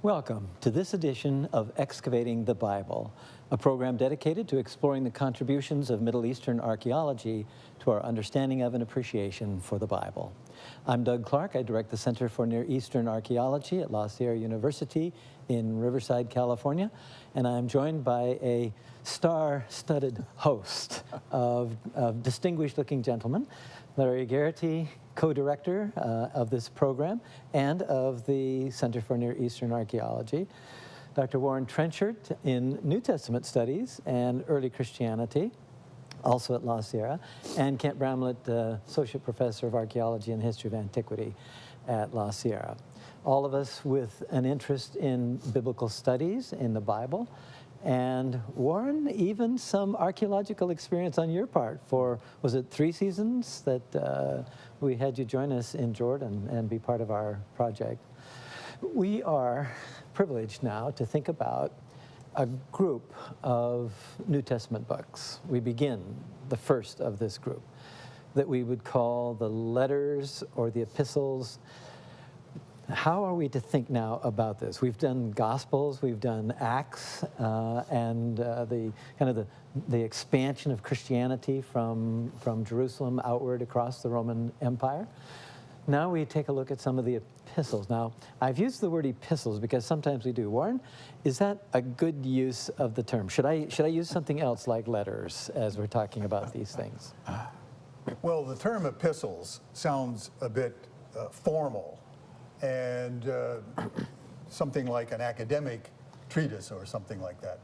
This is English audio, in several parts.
Welcome to this edition of Excavating the Bible, a program dedicated to exploring the contributions of Middle Eastern archaeology to our understanding of and appreciation for the Bible. I'm Doug Clark. I direct the Center for Near Eastern Archaeology at La Sierra University in Riverside, California, and I'm joined by a star-studded host of distinguished-looking gentlemen. Larry Geraty, co-director of this program and of the Center for Near Eastern Archaeology. Dr. Warren Trenchard in New Testament Studies and Early Christianity, also at La Sierra, and Kent Bramlett, Associate Professor of Archaeology and History of Antiquity at La Sierra. All of us with an interest in biblical studies in the Bible, and Warren, even some archaeological experience on your part for, was it 3 seasons that we had you join us in Jordan and be part of our project. We are privileged now to think about a group of New Testament books. We begin the first of this group that we would call the letters or the epistles. How are we to think now about this? We've done Gospels, we've done Acts, and the expansion of Christianity from Jerusalem outward across the Roman Empire. Now we take a look at some of the epistles. Now, I've used the word epistles because sometimes we do. Warren, is that a good use of the term? Should I use something else like letters as we're talking about these things? Well, the term epistles sounds a bit formal and something like an academic treatise or something like that.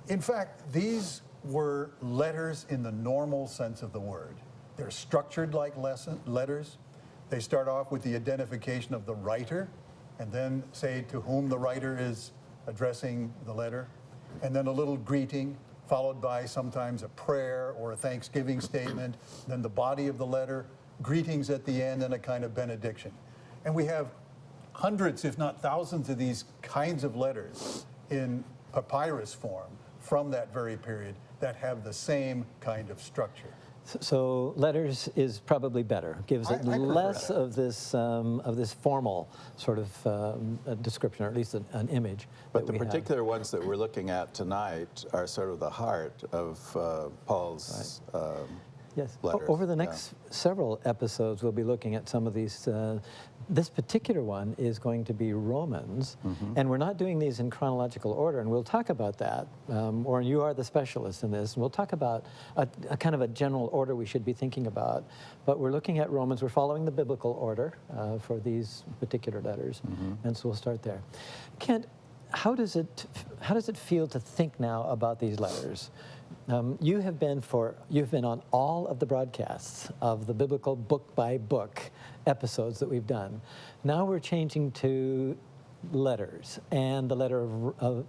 In fact, these were letters in the normal sense of the word. They're structured like letters. They start off with the identification of the writer and then say to whom the writer is addressing the letter, and then a little greeting followed by sometimes a prayer or a thanksgiving statement, then the body of the letter, greetings at the end, and a kind of benediction. And we have hundreds, if not thousands, of these kinds of letters in papyrus form from that very period that have the same kind of structure. So letters is probably better. Gives it less of this formal sort of description, or at least an image. But the particular ones that we're looking at tonight are sort of the heart of Paul's Yes. letters. Over the next several episodes, we'll be looking at some of these. This particular one is going to be Romans, and we're not doing these in chronological order, and we'll talk about that. Warren, you are the specialist in this, and we'll talk about a kind of a general order we should be thinking about. But we're looking at Romans. We're following the biblical order for these particular letters, and so we'll start there. Kent, how does it feel to think now about these letters? You've been on all of the broadcasts of the biblical book by book episodes that we've done. Now we're changing to letters and the letter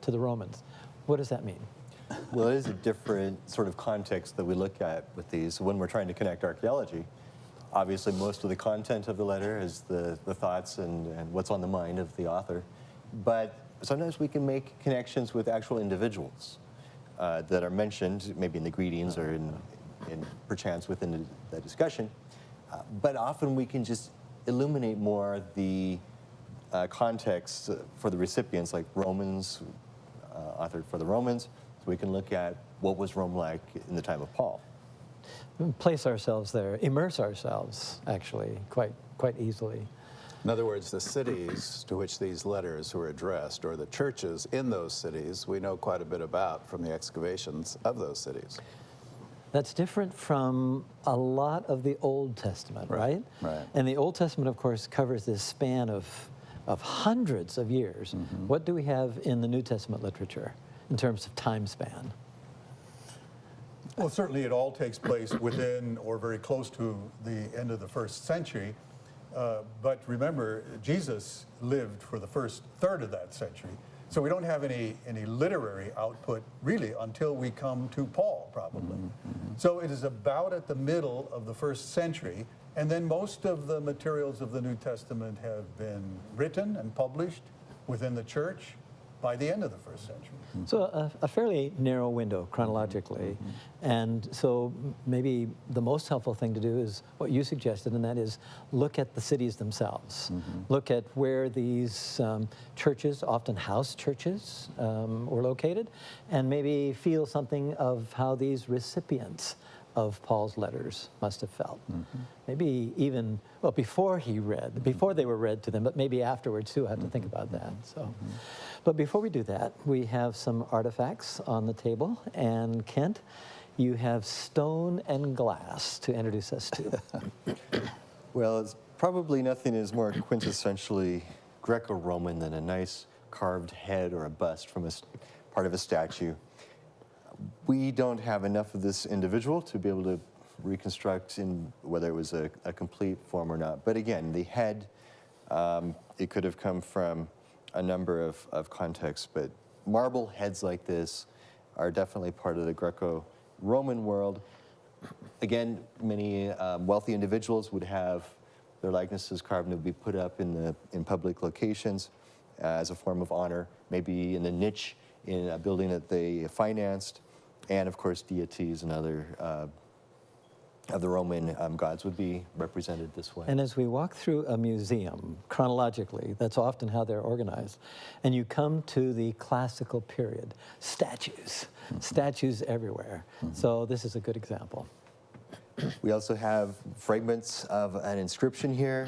to the Romans. What does that mean? Well, it is a different sort of context that we look at with these when we're trying to connect archaeology. Obviously, most of the content of the letter is the thoughts and what's on the mind of the author. But sometimes we can make connections with actual individuals that are mentioned, maybe in the greetings or in perchance within the discussion. But often we can just illuminate more the context for the recipients, like Romans, authored for the Romans. So we can look at what was Rome like in the time of Paul. Place ourselves there, immerse ourselves, actually, quite easily. In other words, the cities to which these letters were addressed, or the churches in those cities, we know quite a bit about from the excavations of those cities. That's different from a lot of the Old Testament, right? Right. And the Old Testament, of course, covers this span of hundreds of years. What do we have in the New Testament literature in terms of time span? Well, certainly it all takes place within or very close to the end of the 1st century. But remember, Jesus lived for the first third of that century. So we don't have any literary output really until we come to Paul, probably. So it is about at the middle of the 1st century, and then most of the materials of the New Testament have been written and published within the church, by the end of the first century. So a fairly narrow window chronologically. And so maybe the most helpful thing to do is what you suggested, and that is look at the cities themselves. Look at where these churches, often house churches, were located, and maybe feel something of how these recipients of Paul's letters must have felt. Maybe even, well, before they were read to them, but maybe afterwards too. I have to think about that. So, but before we do that, we have some artifacts on the table, and Kent, you have stone and glass to introduce us to. Well, it's probably nothing is more quintessentially Greco-Roman than a nice carved head or a bust from part of a statue. We don't have enough of this individual to be able to reconstruct in whether it was a complete form or not. But again, the head, it could have come from a number of contexts, but marble heads like this are definitely part of the Greco-Roman world. Again, many wealthy individuals would have their likenesses carved and would be put up in public locations as a form of honor, maybe in a niche in a building that they financed. And of course, deities and other of the Roman gods would be represented this way. And as we walk through a museum, chronologically, that's often how they're organized, and you come to the classical period, statues, statues everywhere. So this is a good example. We also have fragments of an inscription here.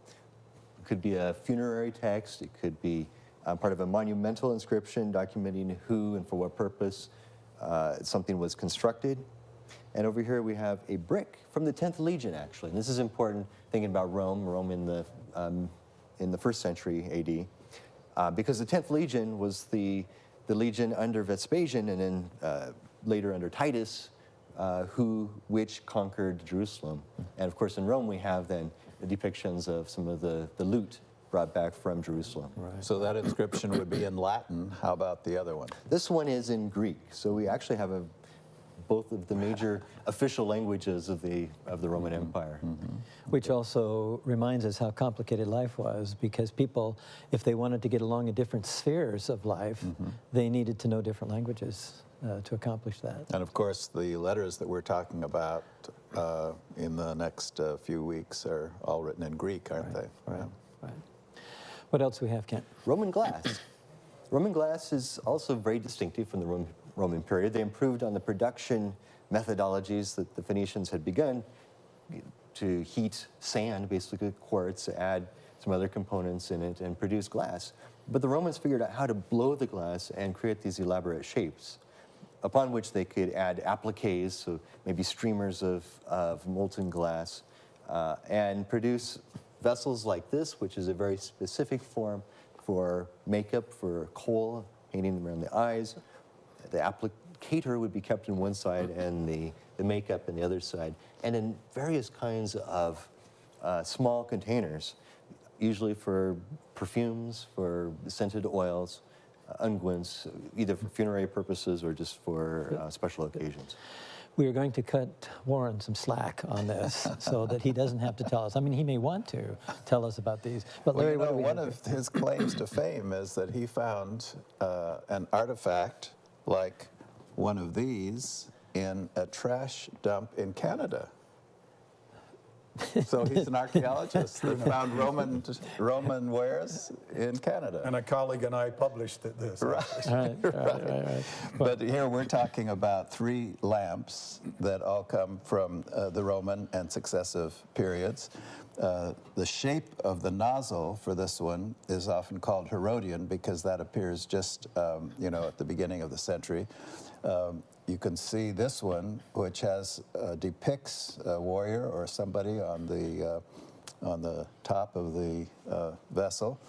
It could be a funerary text. It could be part of a monumental inscription documenting who and for what purpose something was constructed. And over here we have a brick from the 10th Legion, actually. And this is important thinking about Rome in the first century AD, because the 10th Legion was the legion under Vespasian and then later under Titus, which conquered Jerusalem. And of course in Rome we have then the depictions of some of the loot brought back from Jerusalem. Right. So that inscription would be in Latin. How about the other one? This one is in Greek, so we actually have both of the major official languages of the Roman Empire. Which also reminds us how complicated life was, because people, if they wanted to get along in different spheres of life, they needed to know different languages to accomplish that. And of course, the letters that we're talking about in the next few weeks are all written in Greek, aren't they? Right, Yeah. right. What else do we have, Kent? Roman glass. Roman glass is also very distinctive from the Roman period. They improved on the production methodologies that the Phoenicians had begun to heat sand, basically quartz, add some other components in it, and produce glass. But the Romans figured out how to blow the glass and create these elaborate shapes, upon which they could add appliques, so maybe streamers of molten glass, and produce vessels like this, which is a very specific form for makeup, for kohl, painting them around the eyes. The applicator would be kept in one side and the makeup in the other side. And in various kinds of small containers, usually for perfumes, for scented oils, unguents, either for funerary purposes or just for special occasions. We are going to cut Warren some slack on this so that he doesn't have to tell us. I mean, he may want to tell us about these. But Well, Larry, you what know, do we one have of his claims to fame is that he found an artifact like one of these in a trash dump in Canada. So he's an archaeologist that found Roman wares in Canada. And a colleague and I published this. Right, right. But here we're talking about 3 lamps that all come from the Roman and successive periods. The shape of the nozzle for this one is often called Herodian because that appears just, at the beginning of the century. You can see this one, which depicts a warrior or somebody on the top of the vessel,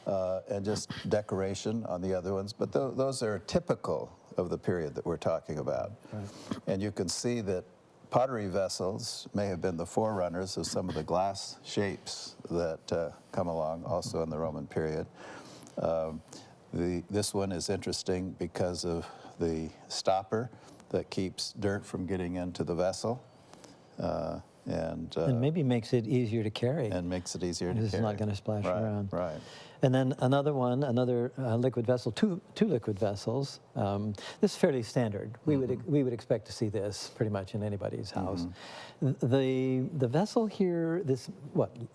and just decoration on the other ones. But those are typical of the period that we're talking about. Right. And you can see that pottery vessels may have been the forerunners of some of the glass shapes that come along also in the Roman period. This one is interesting because of the stopper that keeps dirt from getting into the vessel. And maybe makes it easier to carry. And makes it easier to carry. It's not going to splash around. Right. And then another one, another liquid vessel, two liquid vessels. This is fairly standard. We would expect to see this pretty much in anybody's house. The vessel here, this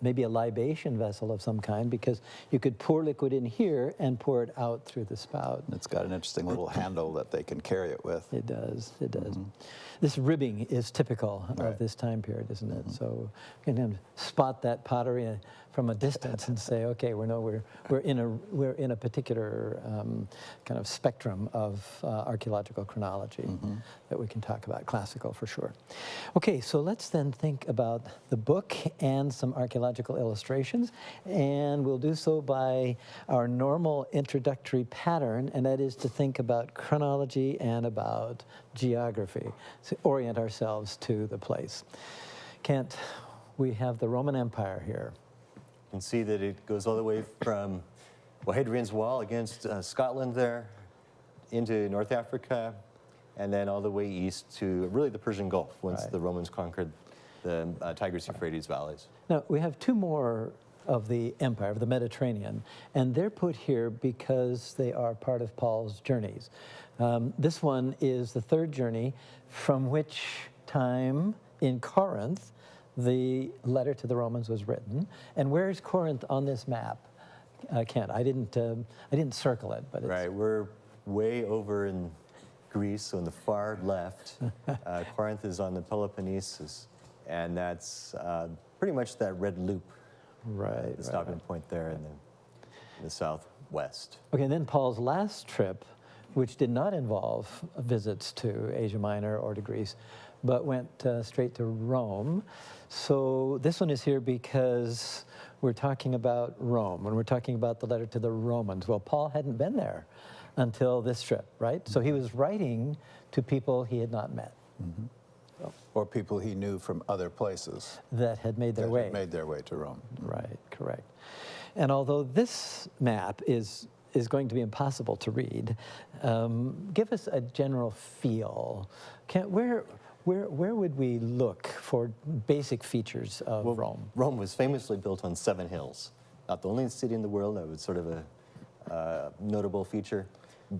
maybe a libation vessel of some kind, because you could pour liquid in here and pour it out through the spout. It's got an interesting little handle that they can carry it with. It does. It does. This ribbing is typical of this time period, isn't it? So you can spot that pottery from a distance and say, okay, we're in a particular kind of spectrum of archaeological chronology that we can talk about, classical for sure. Okay, so let's then think about the book and some archaeological illustrations, and we'll do so by our normal introductory pattern, and that is to think about chronology and about geography, to orient ourselves to the place. Kent, we have the Roman Empire here. You can see that it goes all the way from Hadrian's Wall against Scotland there, into North Africa, and then all the way east to really the Persian Gulf once the Romans conquered the Tigris-Euphrates valleys. Now, we have two more of the empire, of the Mediterranean, and they're put here because they are part of Paul's journeys. This one is the third journey, from which time in Corinth the letter to the Romans was written. And where is Corinth on this map? Kent, I didn't circle it, but it's... Right, we're way over in Greece, so in the far left. Corinth is on the Peloponnesus, and that's pretty much that red loop. Right. The stopping point there in the southwest. Okay, and then Paul's last trip, which did not involve visits to Asia Minor or to Greece, but went straight to Rome. So this one is here because we're talking about Rome, and we're talking about the letter to the Romans. Well, Paul hadn't been there until this trip, right? So he was writing to people he had not met. Or people he knew from other places. That had made their way. Made their way to Rome. Right, correct. And although this map is going to be impossible to read, give us a general feel. Where would we look for basic features of Rome? Rome was famously built on 7 hills. Not the only city in the world, that was sort of a notable feature.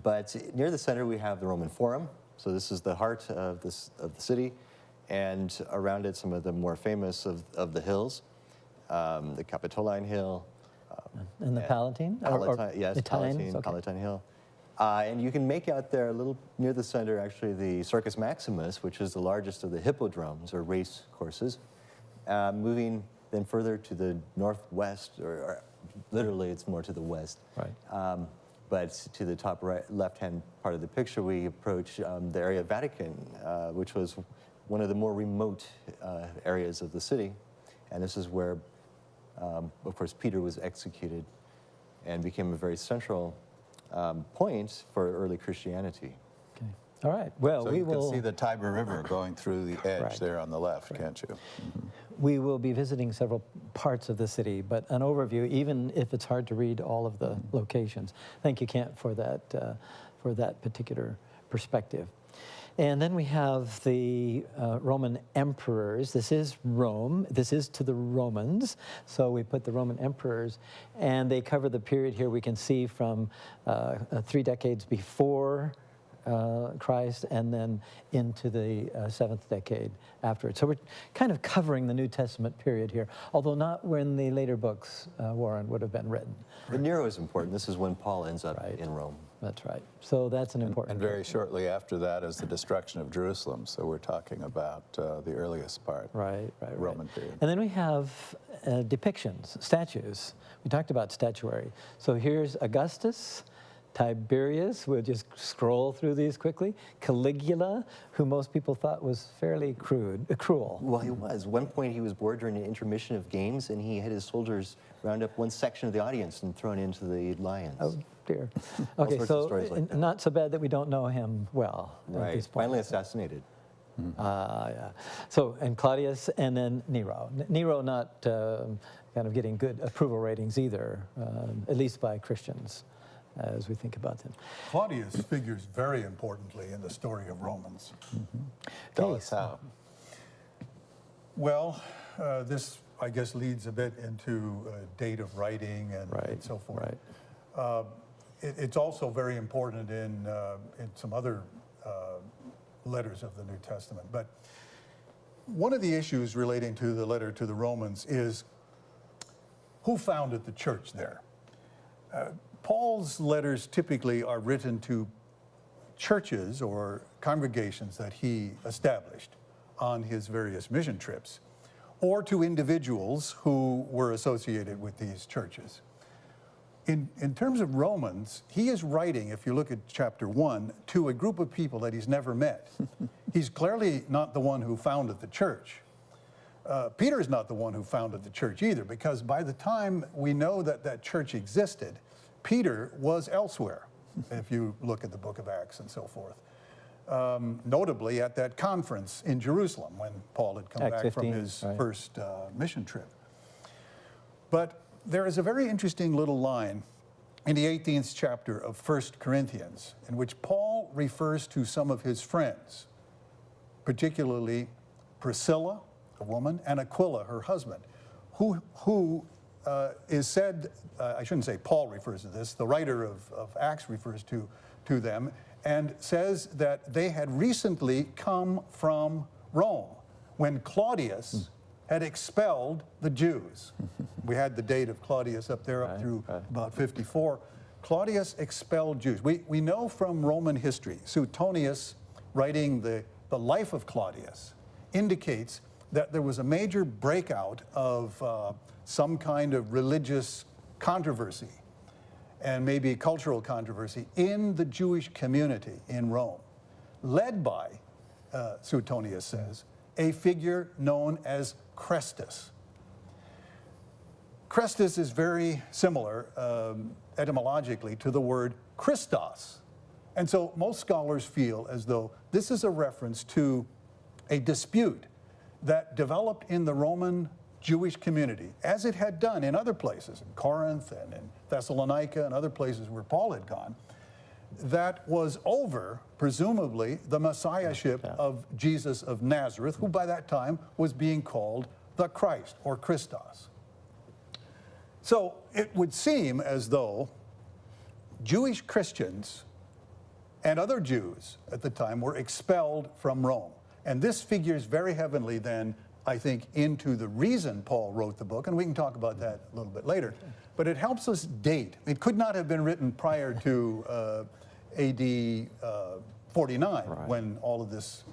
But near the center we have the Roman Forum. So this is the heart of the city. And around it, some of the more famous of the hills. The Capitoline Hill. And the Palatine? Yes, Palatine, okay. Palatine Hill. And you can make out there a little near the center, actually, the Circus Maximus, which is the largest of the hippodromes or race courses. Moving then further to the northwest, or literally it's more to the west. Right. But to the top right, left-hand part of the picture, we approach the area of Vatican, which was one of the more remote areas of the city. And this is where, of course, Peter was executed and became a very central point for early Christianity. Okay. All right. Well, so we you will can see the Tiber River going through the edge there on the left, can't you? We will be visiting several parts of the city, but an overview, even if it's hard to read all of the locations. Thank you, Kent, for that particular perspective. And then we have the Roman emperors. This is Rome. This is to the Romans. So we put the Roman emperors, and they cover the period here we can see from 3 decades before Christ and then into the 7th decade afterwards. So we're kind of covering the New Testament period here, although not when the later books, Warren, would have been written. But Nero is important. This is when Paul ends up in Rome. That's right. So that's an important... And very shortly after that is the destruction of Jerusalem. So we're talking about the earliest part. Right. Roman period. And then we have depictions, statues. We talked about statuary. So here's Augustus, Tiberius, we'll just scroll through these quickly. Caligula, who most people thought was fairly cruel. Well, he was. One point he was bored during an intermission of games, and he had his soldiers round up one section of the audience and thrown into the lions. Oh, dear. All Okay, sorts so of stories like that. not so bad that we don't know him well at this point. Finally assassinated. Yeah. So, and Claudius, and then Nero. Nero not kind of getting good approval ratings either, at least by Christians, as we think about them. Claudius figures very importantly in the story of Romans. Tell us how. Well, this I guess, leads a bit into date of writing and so forth. Right. It's also very important in some other letters of the New Testament. But one of the issues relating to the letter to the Romans is who founded the church there? Paul's letters typically are written to churches or congregations that he established on his various mission trips, or to individuals who were associated with these churches. In terms of Romans, he is writing, if you look at chapter 1, to a group of people that he's never met. He's clearly not the one who founded the church. Peter is not the one who founded the church either, because by the time we know that that church existed, Peter was elsewhere, if you look at the book of Acts and so forth. Notably at that conference in Jerusalem when Paul had come Acts back 15, from his right. first mission trip. But there is a very interesting little line in the 18th chapter of 1 Corinthians in which Paul refers to some of his friends, particularly Priscilla, a woman, and Aquila, her husband, who is said, I shouldn't say Paul refers to this, the writer of Acts refers to them, and says that they had recently come from Rome when Claudius had expelled the Jews. We had the date of Claudius up there up through about 54. Claudius expelled Jews. We know from Roman history, Suetonius, writing the life of Claudius, indicates that there was a major breakout of some kind of religious controversy and maybe cultural controversy in the Jewish community in Rome, led by, Suetonius says, a figure known as Chrestus. Chrestus is very similar etymologically to the word Christos. And so most scholars feel as though this is a reference to a dispute that developed in the Roman Jewish community, as it had done in other places, in Corinth and in Thessalonica and other places where Paul had gone, that was over, presumably, the messiahship of Jesus of Nazareth, who by that time was being called the Christ, or Christos. So it would seem as though Jewish Christians and other Jews at the time were expelled from Rome. And this figures very heavily then, I think, into the reason Paul wrote the book, and we can talk about that a little bit later. But it helps us date. It could not have been written prior to AD 49, when all of this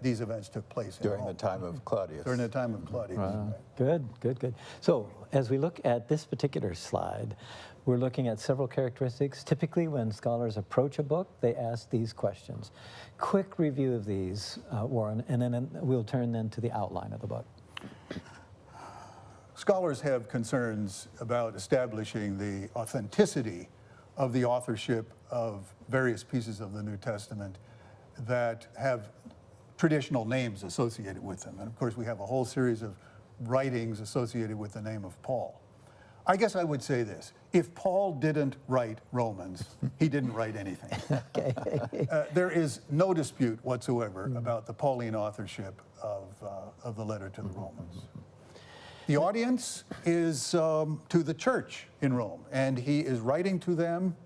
these events took place in During Rome. the time of Claudius. During the time of Claudius. Wow. Good. So as we look at this particular slide, we're looking at several characteristics. Typically, when scholars approach a book, they ask these questions. Quick review of these, Warren, and then we'll turn then to the outline of the book. Scholars have concerns about establishing the authenticity of the authorship of various pieces of the New Testament that have traditional names associated with them. And of course, we have a whole series of writings associated with the name of Paul. I guess I would say this: if Paul didn't write Romans, he didn't write anything. There is no dispute whatsoever about the Pauline authorship of the letter to the Romans. The audience is to the church in Rome, and he is writing to them,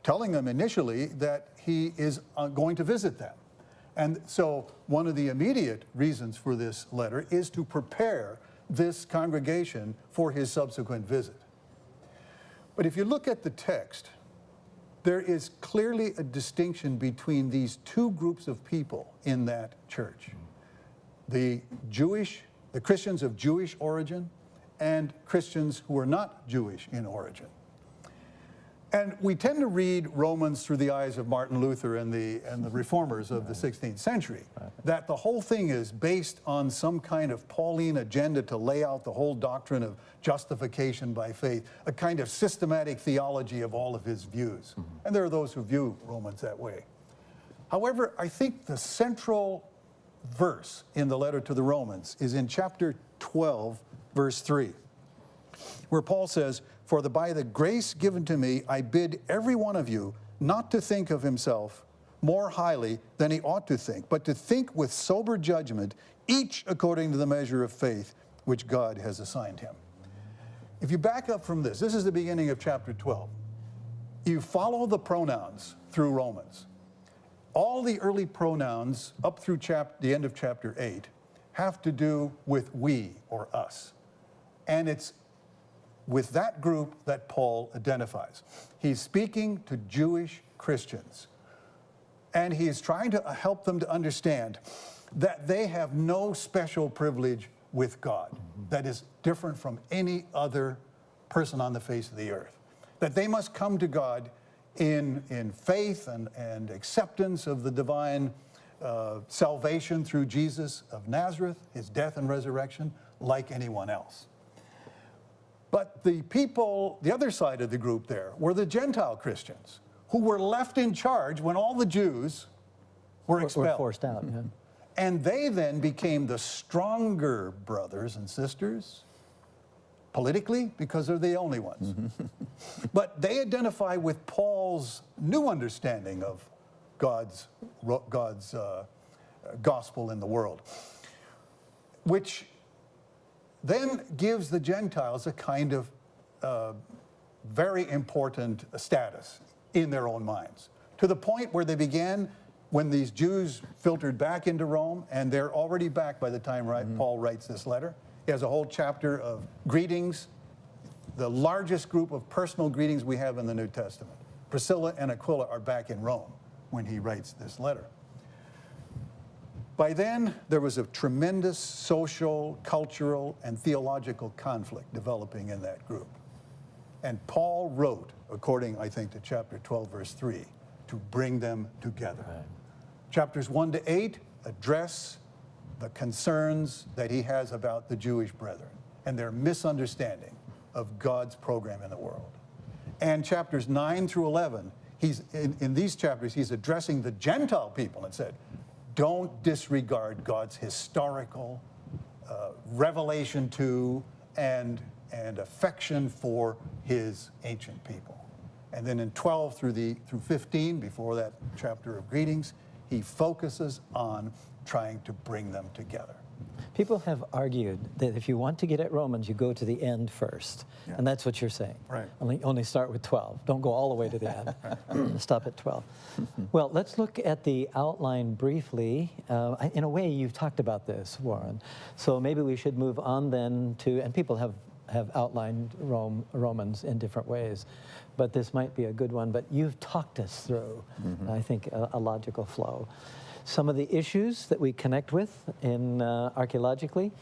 telling them initially that he is going to visit them. And so one of the immediate reasons for this letter is to prepare this congregation for his subsequent visit. But if you look at the text, there is clearly a distinction between these two groups of people in that church. The Christians of Jewish origin and Christians who are not Jewish in origin. And we tend to read Romans through the eyes of Martin Luther and the reformers of the 16th century, that the whole thing is based on some kind of Pauline agenda to lay out the whole doctrine of justification by faith, a kind of systematic theology of all of his views. And there are those who view Romans that way. However, I think the central verse in the letter to the Romans is in chapter 12, verse 3, where Paul says, "For by the grace given to me, I bid every one of you not to think of himself more highly than he ought to think, but to think with sober judgment, each according to the measure of faith which God has assigned him. If you back up from this is the beginning of chapter 12. You follow the pronouns through Romans. All the early pronouns up through the end of chapter 8 have to do with we or us. And it's with that group that Paul identifies. He's speaking to Jewish Christians, and he is trying to help them to understand that they have no special privilege with God that is different from any other person on the face of the earth. That they must come to God in faith and acceptance of the divine salvation through Jesus of Nazareth, his death and resurrection, like anyone else. But the people, the other side of the group there, were the Gentile Christians who were left in charge when all the Jews were expelled. Were forced out, yeah. And they then became the stronger brothers and sisters, politically, because they're the only ones. But they identify with Paul's new understanding of God's gospel in the world, which then gives the Gentiles a kind of very important status in their own minds, to the point where they began, when these Jews filtered back into Rome, and they're already back by the time Paul writes this letter. He has a whole chapter of greetings, the largest group of personal greetings we have in the New Testament. Priscilla and Aquila are back in Rome when he writes this letter. By then, there was a tremendous social, cultural, and theological conflict developing in that group. And Paul wrote, according, I think, to chapter 12, verse 3, to bring them together. Right. Chapters 1 to 8 address the concerns that he has about the Jewish brethren and their misunderstanding of God's program in the world. And chapters 9 through 11, in these chapters, he's addressing the Gentile people and said, don't disregard God's historical revelation to and affection for his ancient people. And then in 12 through 15, before that chapter of greetings, he focuses on trying to bring them together. People have argued that if you want to get at Romans, you go to the end first. Yeah. And that's what you're saying. Right. Only start with 12. Don't go all the way to the end. Stop at 12. Well, let's look at the outline briefly. In a way, you've talked about this, Warren. So maybe we should move on then to, and people have outlined Romans in different ways, but this might be a good one. But you've talked us through, I think, a logical flow. Some of the issues that we connect with in archaeologically,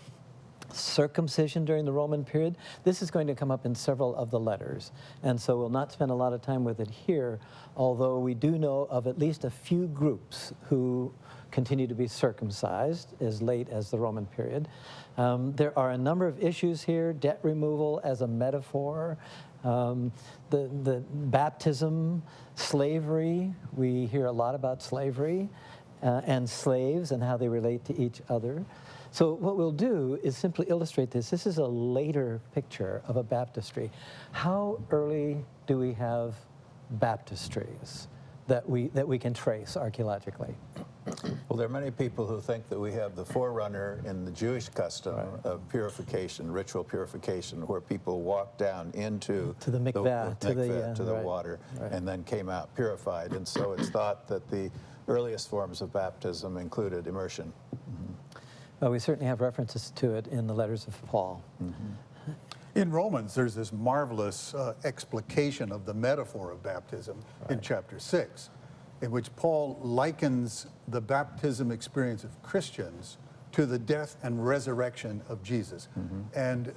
circumcision during the Roman period. This is going to come up in several of the letters, and so we'll not spend a lot of time with it here, although we do know of at least a few groups who continue to be circumcised as late as the Roman period. There are a number of issues here: debt removal as a metaphor, the baptism, slavery. We hear a lot about slavery. And slaves and how they relate to each other. So what we'll do is simply illustrate this. This is a later picture of a baptistry. How early do we have baptistries that we can trace archaeologically? Well, there are many people who think that we have the forerunner in the Jewish custom of purification, ritual purification, where people walk down into the mikveh, to the water, and then came out purified. And so it's thought that the earliest forms of baptism included immersion. Well, we certainly have references to it in the letters of Paul. In Romans, there's this marvelous explication of the metaphor of baptism in chapter 6, in which Paul likens the baptism experience of Christians to the death and resurrection of Jesus, and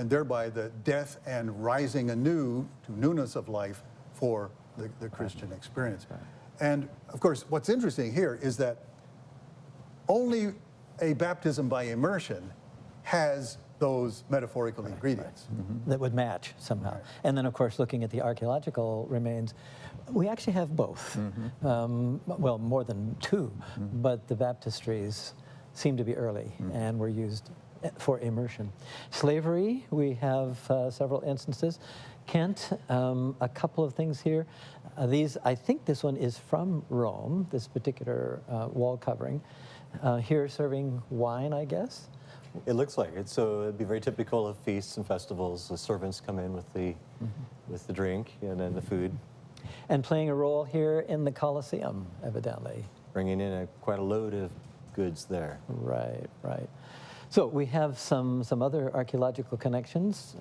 thereby the death and rising anew to newness of life for the Christian experience. And of course, what's interesting here is that only a baptism by immersion has those metaphorical ingredients. That would match somehow. And then, of course, looking at the archaeological remains, we actually have both. Well, more than two, but the baptistries seem to be early and were used for immersion. Slavery, we have several instances. Kent, a couple of things here. I think this one is from Rome, this particular wall covering. Here serving wine, I guess. It looks like it. So it'd be very typical of feasts and festivals. The servants come in with the drink and then the food, And playing a role here in the Colosseum, evidently. bringing in quite a load of goods there. Right, right. So we have some other archaeological connections.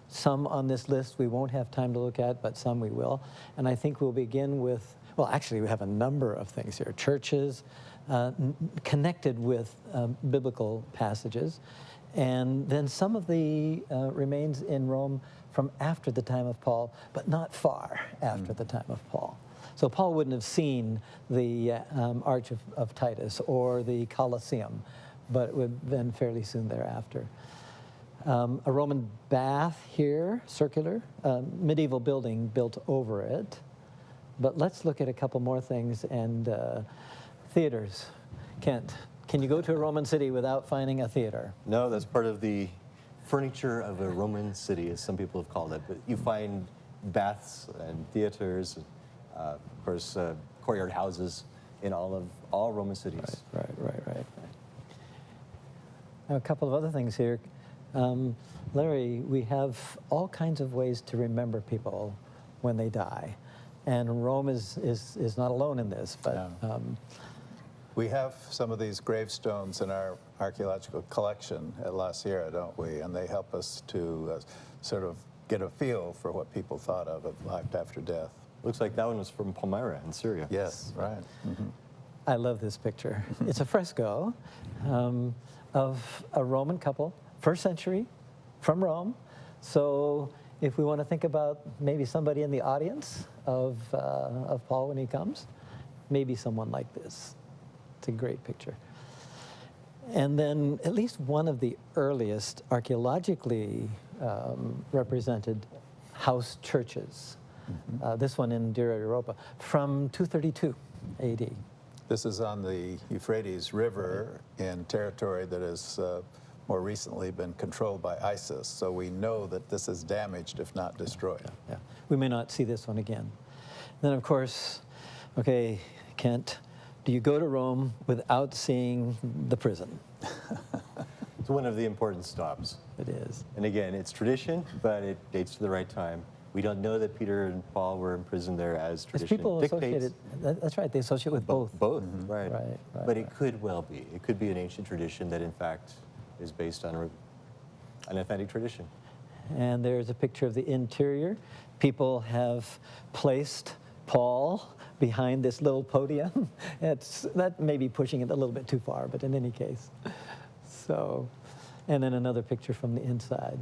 Some on this list we won't have time to look at, but some we will. And I think we'll begin with, well, actually we have a number of things here. Churches connected with biblical passages. And then some of the remains in Rome from after the time of Paul, but not far after the time of Paul. So Paul wouldn't have seen the Arch of Titus or the Colosseum, but it would have been fairly soon thereafter. A Roman bath here, circular, medieval building built over it. But let's look at a couple more things, and theaters. Kent, can you go to a Roman city without finding a theater? No, that's part of the furniture of a Roman city, as some people have called it. But you find baths and theaters, of course, courtyard houses in all Roman cities. Right. Now, a couple of other things here. Larry, we have all kinds of ways to remember people when they die. And Rome is not alone in this, but We have some of these gravestones in our archaeological collection at La Sierra, don't we? And they help us to sort of get a feel for what people thought of life after death. Looks like that one was from Palmyra in Syria. Yes, right. Mm-hmm. I love this picture. It's a fresco of a Roman couple, first century, from Rome. So if we want to think about maybe somebody in the audience of Paul when he comes, maybe someone like this. It's a great picture. And then at least one of the earliest archaeologically represented house churches. This one in Deir Europa from 232 AD. This is on the Euphrates River in territory that has more recently been controlled by ISIS. So we know that this is damaged, if not destroyed. Yeah. We may not see this one again. Then, of course, okay, Kent, do you go to Rome without seeing the prison? It's one of the important stops. It is. And again, it's tradition, but it dates to the right time. We don't know that Peter and Paul were imprisoned there as As tradition people dictates. associate it, that's right, they associate with both. Both, right. Right, But it could well be. It could be an ancient tradition that, in fact, is based on an authentic tradition. And there's a picture of the interior. People have placed Paul behind this little podium. That may be pushing it a little bit too far, but in any case. So, and then another picture from the inside.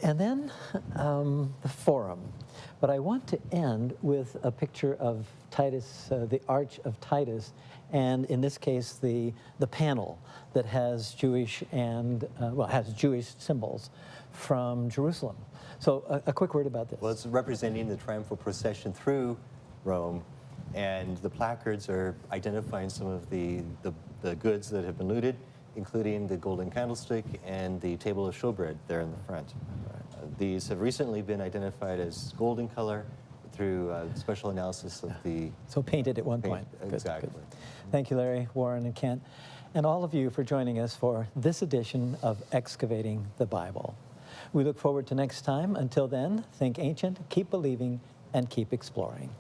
And then the forum. But I want to end with a picture of Titus, the Arch of Titus, and in this case, the panel that has Jewish and, has Jewish symbols from Jerusalem. So a quick word about this. Well, it's representing the triumphal procession through Rome, and the placards are identifying some of the goods that have been looted, including the golden candlestick and the table of showbread there in the front. These have recently been identified as gold in color through special analysis of the... So painted at one point. Good, Exactly. good. Thank you, Larry, Warren, and Kent, and all of you for joining us for this edition of Excavating the Bible. We look forward to next time. Until then, think ancient, keep believing, and keep exploring.